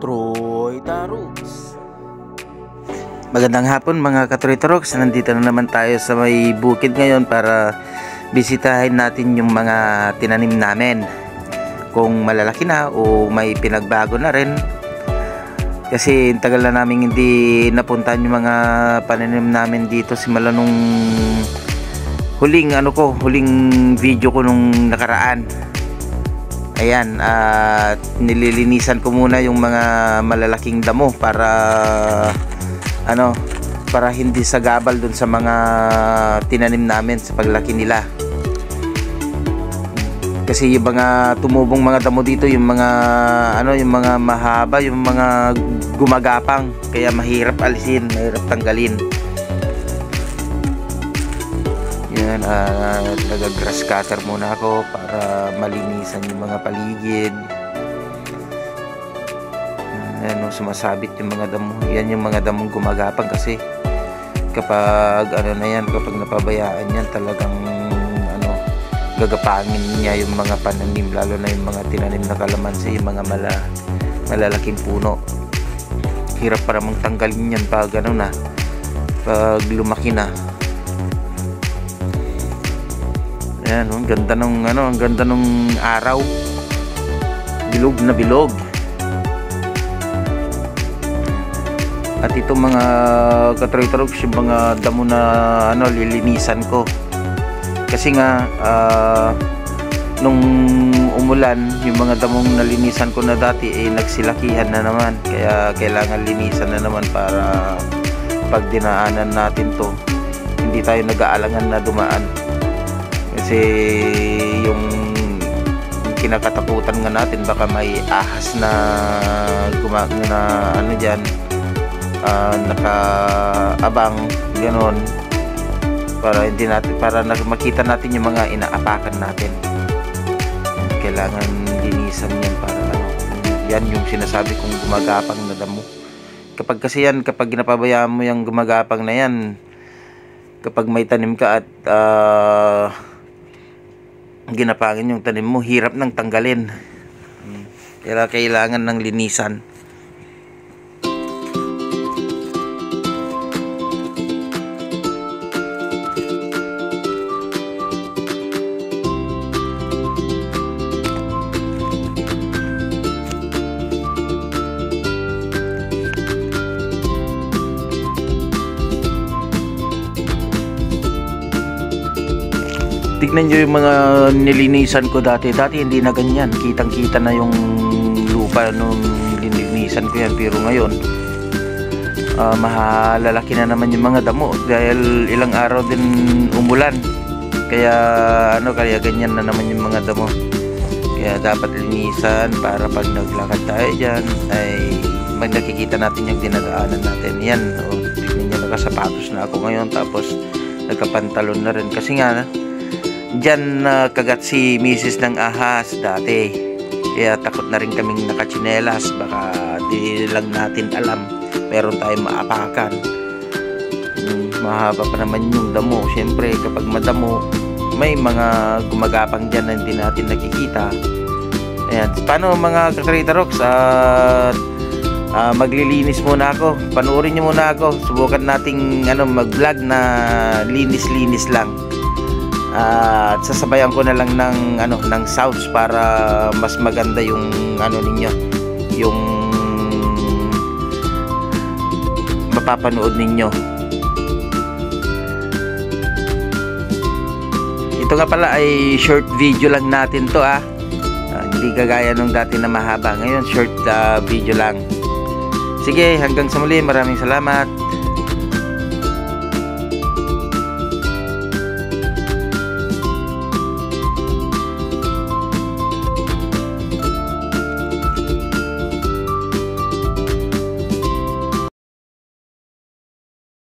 Troy Taroks. Magandang hapon mga ka-Troy Taroks. Nandito na naman tayo sa may bukid ngayon para bisitahin natin yung mga tinanim namin, kung malalaki na o may pinagbago na rin. Kasi tagal na namin hindi napuntahan yung mga pananim namin dito simula nung huling video ko nung nakaraan. Ayan, at nililinisan ko muna yung mga malalaking damo para para hindi sagabal dun sa mga tinanim namin sa paglaki nila. Kasi yung mga tumubong mga damo dito, yung mga yung mga mahaba, yung mga gumagapang, kaya mahirap alisin, mahirap tanggalin. Yan, nag-grass cutter muna ako para malinisan yung mga paligid. Ayan, sumasabit yung mga damo. Yan yung mga damong gumagapang, kasi kapag kapag napabayaan yan, talagang gagapangin niya yung mga pananim, lalo na yung mga tinanim na kalamansi, yung mga malalaking puno. Hirap para mong tanggalin yan pag pag lumaki na. Ayan, ang ganda nung araw. Bilog na bilog. At ito mga ka-Troy Taroks, yung mga damo na lilinisan ko. Kasi nga nung umulan, yung mga damong nalinisan ko na dati nagsilakihan na naman. Kaya kailangan linisan na naman para pag dinaanan natin to, hindi tayo nag-aalangan na dumaan. Kasi yung kinakatakutan nga natin, baka may ahas na dyan, nakaabang ganon, para makita natin yung mga inaapakan natin. Kailangan linisan yan para yan yung sinasabi kong gumagapang na damo. Kapag napabayaan mo yung gumagapang na yan, kapag may tanim ka at ginapangin yung tanim mo, hirap nang tanggalin. Kaya kailangan ng linisan. Tignan nyo yung mga nilinisan ko dati. Dati hindi na ganyan. Kitang-kita na yung lupa nung nilinisan ko yan. Pero ngayon, mahalalaki na naman yung mga damo dahil ilang araw din umulan. Kaya ganyan na naman yung mga damo. Kaya dapat linisan para pag naglakad tayo dyan ay nakikita natin yung dinadaanan natin. Yan, tignan nyo, nakasapatos na ako ngayon, tapos nagkapantalon na rin. Kasi nga, dyan kagat si misis ng ahas dati, kaya takot na rin kaming nakachinelas, baka di lang natin alam, meron tayong maapakan. Mahaba pa naman yung damo. Siyempre kapag madamo, may mga gumagapang dyan na hindi natin nakikita. Ayan, paano mga ka-Troy Taroks, maglilinis muna ako. Panoorin nyo muna ako, subukan nating mag-vlog na linis-linis lang. At sasabayan ko na lang ng sounds para mas maganda yung ninyo, yung mapapanood ninyo. Ito nga pala ay short video lang natin to, hindi kagaya nung dati na mahaba. Ngayon short video lang. Sige, hanggang sa muli, maraming salamat.